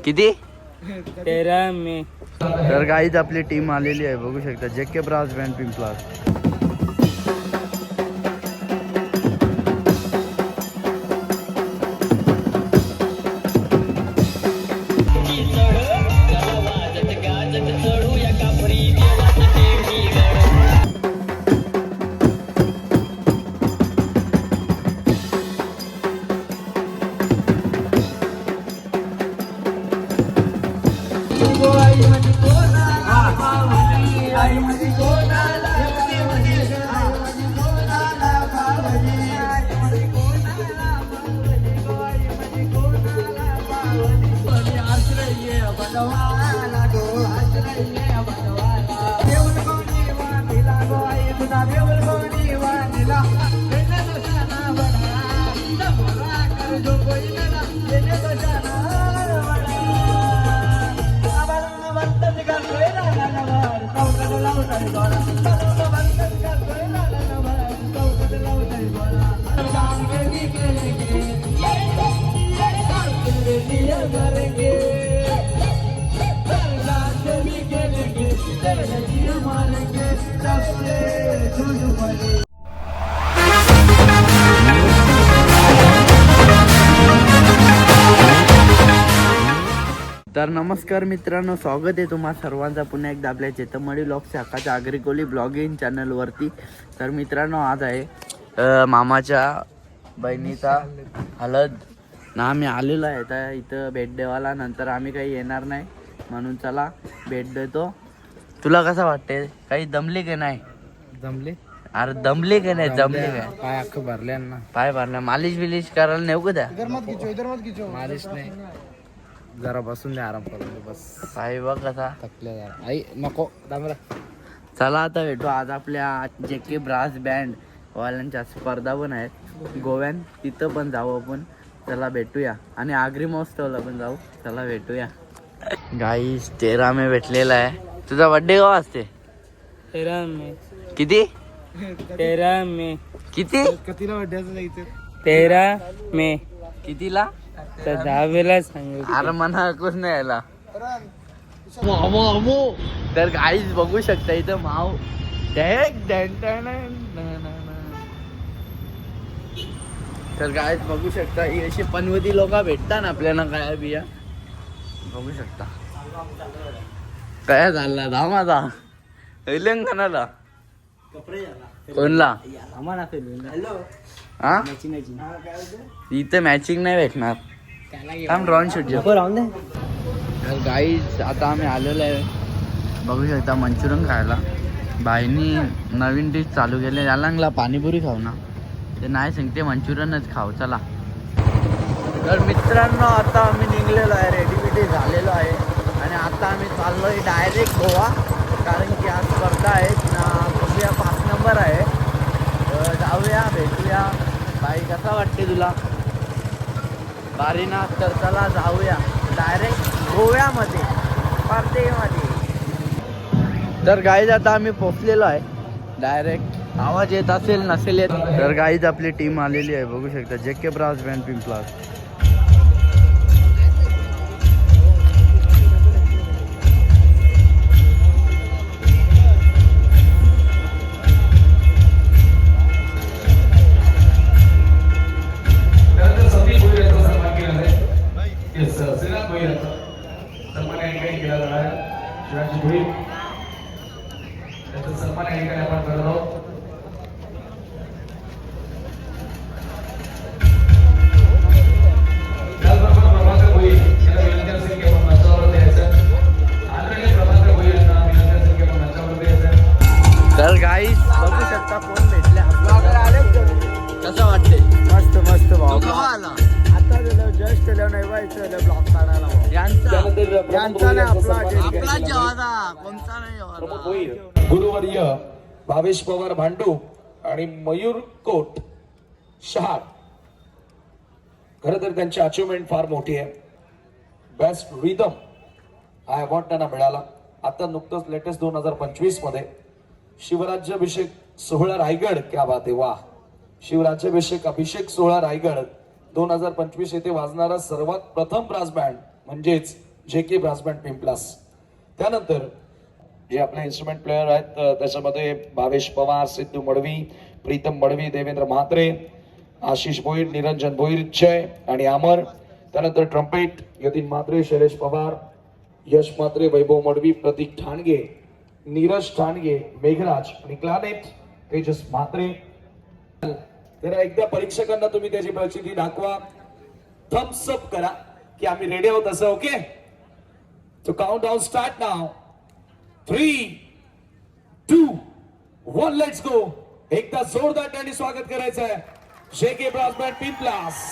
किती 13 मे. तर गाईज आपली टीम आलेली आहे, बघू शकता जेके ब्रास बँड पिंपला. तर नमस्कार मित्रांनो, स्वागत आहे तुम्हा सर्वांचा पुन्हा एकदा आपल्या चेतमडी ब्लॉगच्या हक्काच्या आगरीकोली ब्लॉगिंग चॅनलवरती. तर मित्रांनो, आज आहे मामाच्या बहिणीचा हळद ना. आम्ही आलेलो आहे तर इथं भेट देवाला. नंतर आम्ही काही येणार नाही म्हणून चला भेट देतो. तुला कसं वाटते? काही दमले की नाही? जमले? अरे दमले की नाही? जमले काय? पाय अख्खं भरले ना. पाय भरला. मालिश बिलिश करायला नेऊ का? मालिश नाही, जरा बसून दे, आराम करून दे बस. पाय बघ कसा थकले जरा. आई नको दामरा. चला आता भेटू. आज आपल्या जेके ब्रास बँड वाल्यांच्या स्पर्धा पण आहेत गोव्यात, तिथं पण जाऊ आपण. चला भेटूया. आणि आगरी महोत्सवला पण जाऊ. चला भेटूया. गाईस 13 मे भेटलेला आहे. तुझा बर्थडे केव्हा असते? 13 मे. किती? 13 मे. किती? कितीला वाटायचं जायचं? 13 मे. कितीला? तर 10 सांगू. अरे मना ऐकूच नाही यायला. तर गाईस बघू शकता इथं माव तर गाईस बघू शकता ही अशी पनवती लोक भेटतात ना आपल्याला. काय बिया बघू शकता. काय झाला धामाचा तेलंगणाला कोणला हा? इथं मॅचिंग नाही भेटणार. ड्रॉन शूट तर गाईज आता आम्ही आलेलो आहे, बघू शकता मंचुरियन खायला. बाईनी नवीन डिश चालू केले. याला पाणीपुरी खाऊ ना, ते नाही सांगते मंचुरियनच खाऊ. चला तर मित्रांनो, आता आम्ही निघलेलो आहे, रेडी झालेलो आहे. आणि आता आम्ही चाललो आहे डायरेक्ट गोवा, कारण की आज स्पर्धा आहे ना. बघूया 5 नंबर आहे. जाऊया भेटूया. बाई कसा वाटते तुला? भारी ना. तर चला जाऊया डायरेक्ट गोव्यामध्ये, स्पर्धेमध्ये. तर गाईज आता आम्ही पोचलेलो आहे डायरेक्ट. आवाज येत असेल नसेल येत. तर गाईज आपली टीम आलेली आहे, बघू शकता जेके ब्रास बँड पिंपला. तर गाईस बघू शकता कोण भेटले आपल्याला. कसं वाटते? मस्त मस्त भाऊ. आला आता जस्ट नाही व्हायचं ब्लॉग काढायला. यांचा नाही आपला जेवादा कोणता नाही. गुरुवर्य भावेश पवार भांडू आणि मयूर कोट शहार. खरं तर त्यांची अचिव्हमेंट फार मोठी आहे. बेस्ट रिदम हा अवॉर्ड त्यांना मिळाला. आता नुकतंच लेटेस्ट 2025 मध्ये शिवराज्याभिषेक सोहळा रायगड. क्या बात आहे, वा. शिवराज्याभिषेक सोहळा रायगड 2025 येथे वाजणारा सर्वात प्रथम ब्रास बँड म्हणजेच JK ब्रास बँड पिंपलास. त्यानंतर जे आपले इन्स्ट्रुमेंट प्लेयर आहेत त्याच्यामध्ये भावेश पवार, सिद्धू मडवी, प्रीतम मडवी, देवेंद्र म्हात्रे, आशिष भोईर, निरंजन भोईर, जय आणि अमर. त्यानंतर ट्रम्पेट यतीन म्हात्रे, शैलेश पवार, यश म्हात्रे, वैभव मडवी, प्रतीक ठाणगे, नीरज ठाणगे, मेघराज आणि क्लानेट तेजस म्हात्रे. तर एकदा परीक्षकांना तुम्ही त्याची प्रचिती दाखवा, थम्स अप करा की आम्ही रेडी आहोत असं. Okay, so count down start now. 3, 2, 1 let's go. एकदा जोरदार त्यांनी स्वागत करायचं आहे JK ब्रास बँड पिंपलास.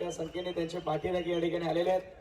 मोठ्या संख्येने त्यांचे पाठीराखे या ठिकाणी आलेले आहेत.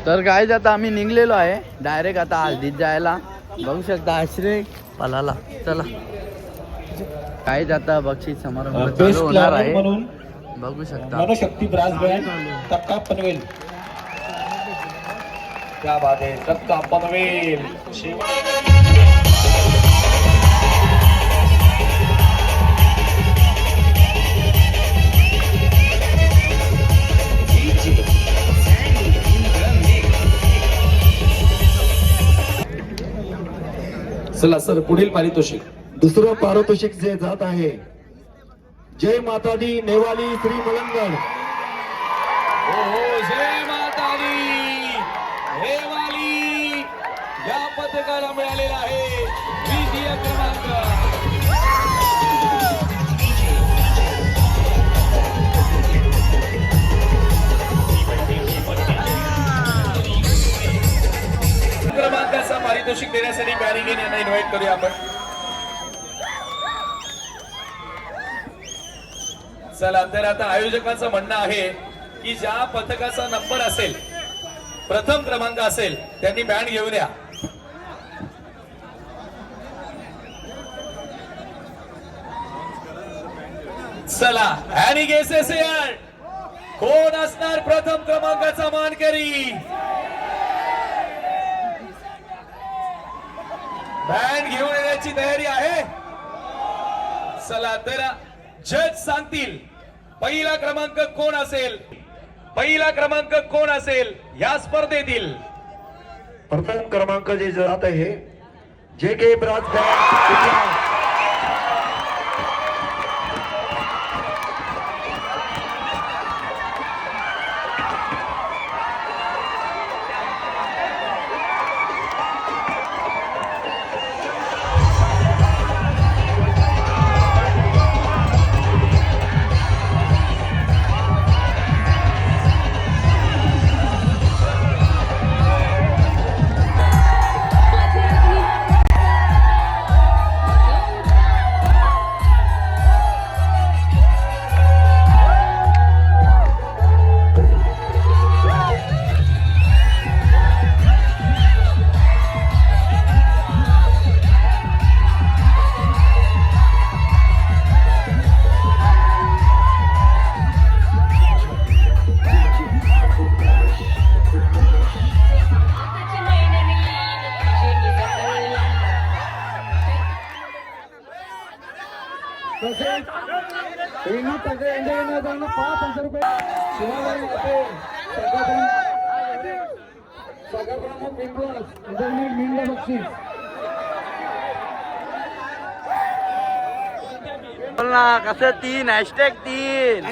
तर काय आता आम्ही निघलेलो आहे डायरेक्ट आता हल्दीत जायला. बघू शकता आश्रय पलाला. चला काय जाता बक्षीस समारंभ चालू होणार आहे. बघू शकता मनशक्ती ब्रास बँड तक्का पनवेल. क्या बात है, तक्का पनवेल. चला सर पुढील पारितोषिक. दुसरं पारितोषिक जे जात आहे जय माता दी नेवाली श्री मलंगड. जय माता दी नेवाली या पथकाला मिळालेला आहे द्वितीय क्रमांक. क्रमांकाचा पारितोषिक देण्यासाठी बॅरिगेन यांना इन्व्हाइट करूया आपण. चला तर आता आयोजकांचं म्हणणं आहे की ज्या पथकाचा नंबर असेल प्रथम क्रमांक असेल त्यांनी बँड घेऊन या. चला आणि गेसेस कोण असणार प्रथम क्रमांकाचा मानकरी. बँड घेऊन येण्याची तयारी आहे. चला तर जज सांगतील पहिला क्रमांक कोण असेल. पहिला क्रमांक कोण असेल या स्पर्धेतील. प्रथम क्रमांक जे जात आहे जे के ब्रास बँड. कसं 3 #3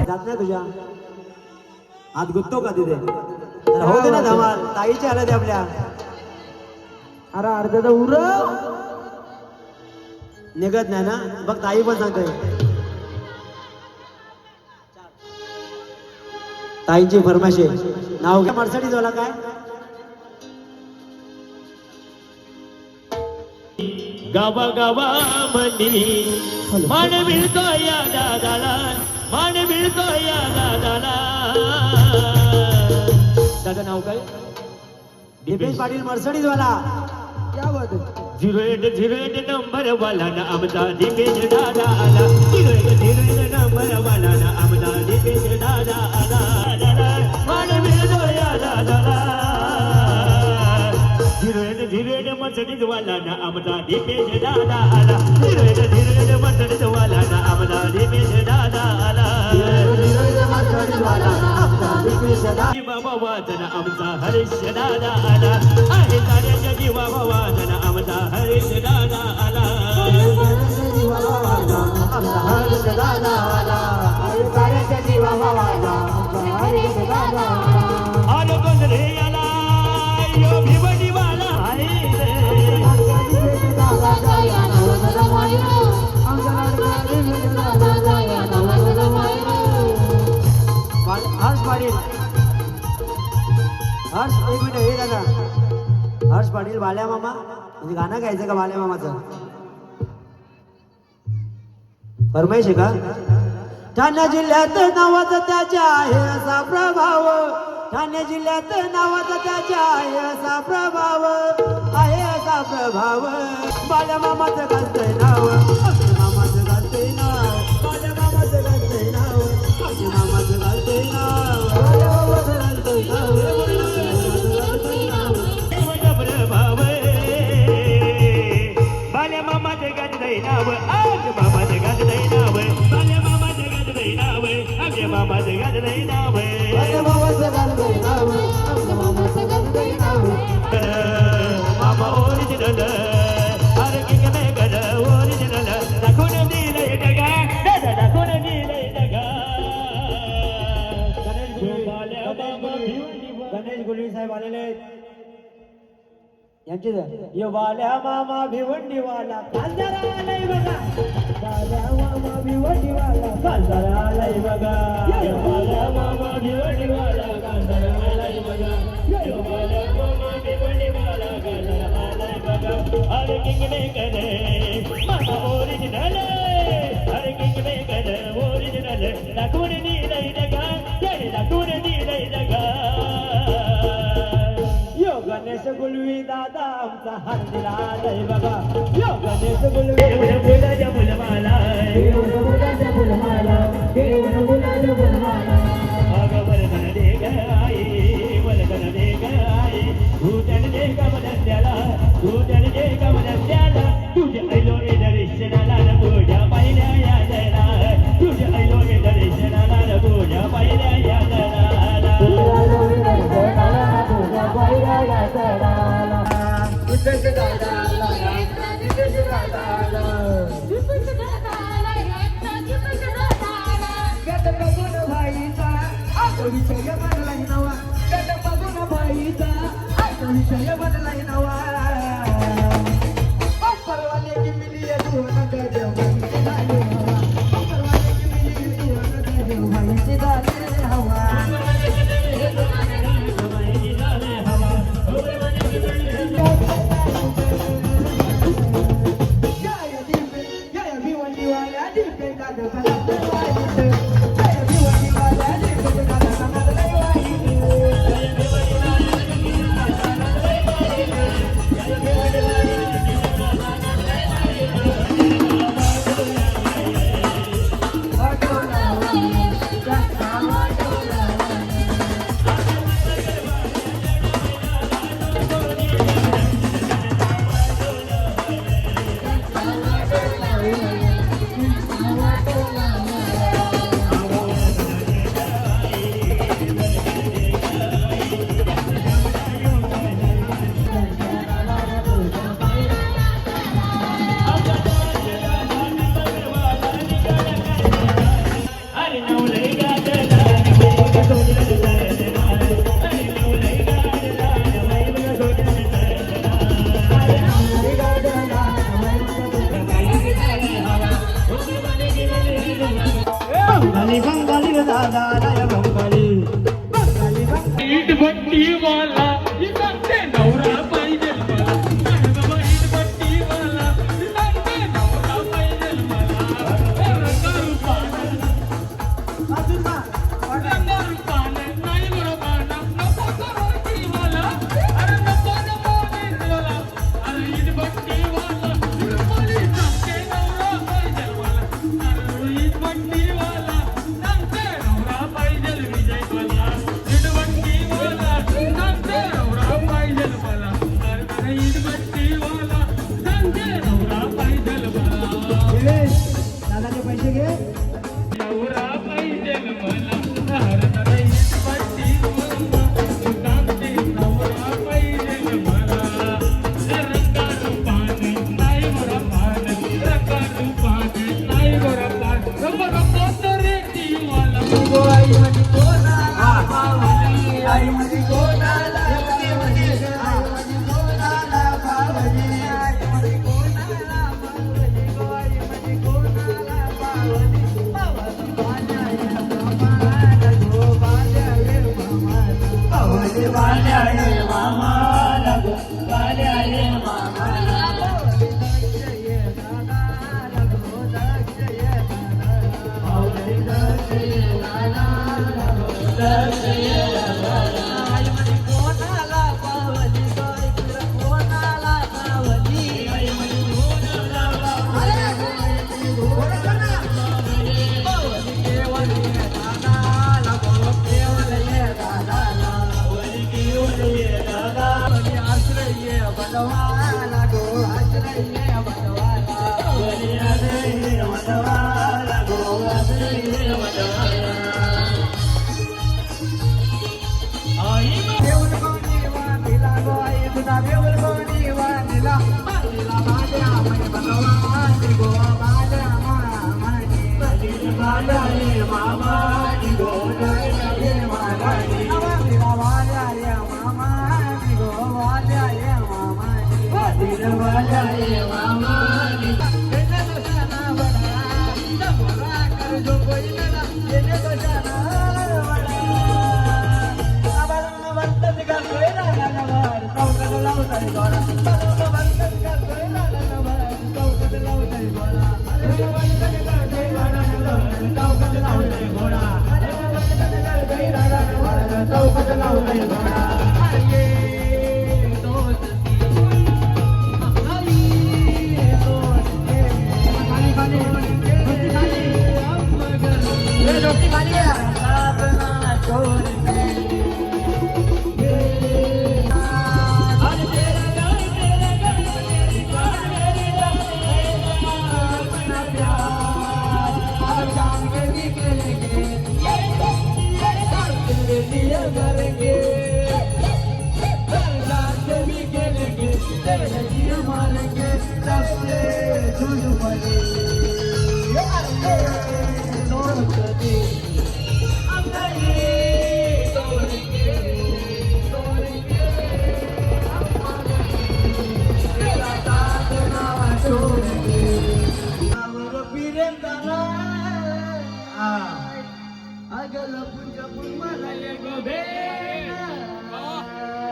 जात नाही तुझ्या हात गुत्तो का तिथे हो दे ना धमाल ताईच्या आला ते आपल्या अरे अर्ध्याचा उर निघत नाही ना बघ ताई पण सांगते ताईंची फरमाईश आहे नाव घ्या मर्सिडीज वाला काय गावा गावा मंदी मान मिळतो या दादाला मान मिळतो या दादाला दादा नाव काय दिपेश पाटील मर्सिडीज वाला क्या बात है 08 नंबर वाला ना आमचा दिपेश दादा आला 08 नंबर वाला ना आमचा दिपेश दादा आला मान मिळतो या दादाला 08 मर्सिडीज वाला ना आमचा दिपेश दादा आला 08 मर्सिडीज वाला ना आमचा दिपेश दादा आला बाबा वादन आमचा हरीश दादा आला आहे साऱ्याच्या जीवा वादन आमचा हरीश दादा आला आलो गोंधळे आला यो भिवडीवाला आहे हर्ष पाटील हर्ष एक मिनिट हे दादा हर्ष पाटील बाल्या मामा म्हणजे गाणं गायचं का बाल्या मामाचं फरमाईश आहे का ठाणे जिल्ह्यात नावाचा त्याच्या आहे असा प्रभाव ठाणे जिल्ह्यात नावाचा त्याच्या आहे असा प्रभाव आहे असा प्रभाव बाल्या मामाचं गाजतंय नाव मामाचं गाजतंय नाव बाल्या मामाचं गाजतंय नाव मामाचं गाजतंय नाव बाल्या मामाचं गाजतंय नाव आज मामाचं गाजतंय नाव बाल्या मामाचं गाजतंय नाव आमच्या मामाचं गाजतंय नाव मामा ओरिजिनल अरे किंग मेकर ओरिजिनल दाखवून दिलंय डगा दादा दाखवून दिलंय डगा गणेश गुलवी साहेब आलेले आहेत यांचे यो बाल्या मामा भिवंडीवाला खासदार आलाय बघा बाल्या मामा भिवंडीवाला खासदार आलाय बघा यो बाल्या मामा भिवंडीवाला खासदार आलाय बघा यो बाल्या मामा भिवंडीवाला खासदार आलाय बघा अरे किंग मेकर मामा ओरिजिनल अरे किंग मेकर ओरिजिनल दाखवून दिलंय डगा त्याने दाखवून दिलंय डगा यो गणेश गुलवी दादा आमचा हंडीला आलाय बघा यो गणेश गुलवी फुलाच्या फुलमाला अगं वरदन दे ग आई वरदन दे ग आई तूजन दे कमलत्याला तूजन दे कमलत्याला तुझ्या ऐलो दर्शनाला तुझ्या पहिल्या यादला तुझ्या ऐलो दर्शनाला तुझ्या पहिल्या यादला विषय बदलाय नवा गट बघून भाईचा विषय बदलाय नवा परवाने की मिली तू नका देव परवाने की मिली तू नका देव भाईची झाली हवा या भिवंडीवाल्या दिपे का दादाला बंगाली बंगाली बंगाली इटभट्टी वाला सांगते नवरा पाहिजे मला इटभट्टी वाला सांगते नवरा पाहिजे मला रंगारूपाने नाही बरोबर नको करोटी वाला अरे नको वाला अरे इटभट्टी वाला सांगते नवरा पाहिजे मला अरे इटभट्टी वाला सांगते नवरा पाहिजे विजय मला इटभट्टी वाला सांगते नवरा पाहिजे मला अरे इटभट्टी वाला सांगते नवरा पाहिजे मला दादाचे पैसे घे नवरा पाहिजे मला हर हर इटभट्टी वाला सांगते नवरा पाहिजे मला रंगारूपाने नाही बरोबर रंगारूपाने नाही बरोबर रेटी वाला आई माझी कोणाला पावली आई माझी कोणाला पावली आई माझी कोणाला पावली आई माझी कोणाला पावली आई माझी कोणाला पावली बाल्या ये मामाला गो बाल्या ये मामाला पावली बाल्या ये मामाला गो बाल्या ये मामाला दक्ष ये दादाला गो दक्ष ये दादाला पावली दक्ष ये दादाला गो दक्ष ये दादाला आई माझी कोणाला पावली बाई तुला कोणाला पावली आई माझी कोणाला पावली आई माझी कोणाला पावली केवळ ये दादाला गो केवळ ये दादाला केवळ ये दादाला आश्रय ये बंधवाला गो आश्रय ये बंधवाला आश्रय ये बंधवाला गो आश्रय ये बंधवाला देऊळ कोणी वाणीला गो आई तुझा देऊळ कोणी वाणीला वाणीला माझ्या म्हणे बंधवानी गो माझ्या मामानी माझ्या ये मामानी गो माझ्या ये मामानी वाणीला माझ्या ये मामानी गो माझ्या ये मामानी वाणीला माझ्या ये मामानी येणे दशाना वडा समोरा कर जो कोई नडा येणे दशाना वडा आबारून वर्तन करतोय रागावर चौकट लावताय गोळा आबारून वर्तन करतोय रागावर चौकट लावताय गोळा अरे वर्तन करतोय रागावर चौकट लावताय गोळा अरे वर्तन करतोय रागावर चौकट लावताय गोळा अरे दोस्ती खाली खाली ये दोस्ती खाली है अपना छोड़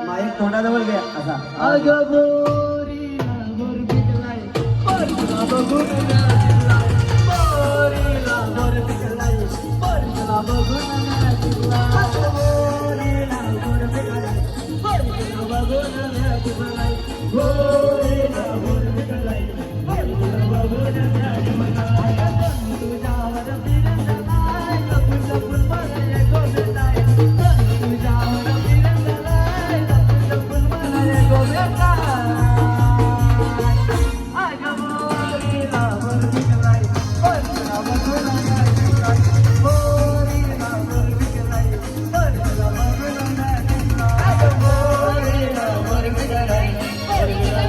माईक तोंडाजवळ घ्या असा अगं बोरीला बोर पिकलाय बोरीला बघून नाचिलाय बोरीला बोर पिकलाय बोरीला बघून नाचिलाय अगं बोरीला बोर पिकलाय बोरीला बघून नाचिलाय बोरीला बोर पिकलाय बोरीला बघून नाचिलाय तुझ्यावर फिरंदलाय लपून लपून मला गोदलाय तुझ्यावर फिरंदलाय लपून लपून मला गोदलाय अगं बोरीला बोर पिकलाय बोरीला बघून नाचिलाय बोरीला बोर पिकलाय बोरीला बघून नाचिलाय अगं बोरीला बोर पिकलाय बोरीला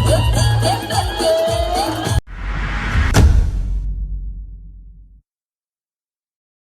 ग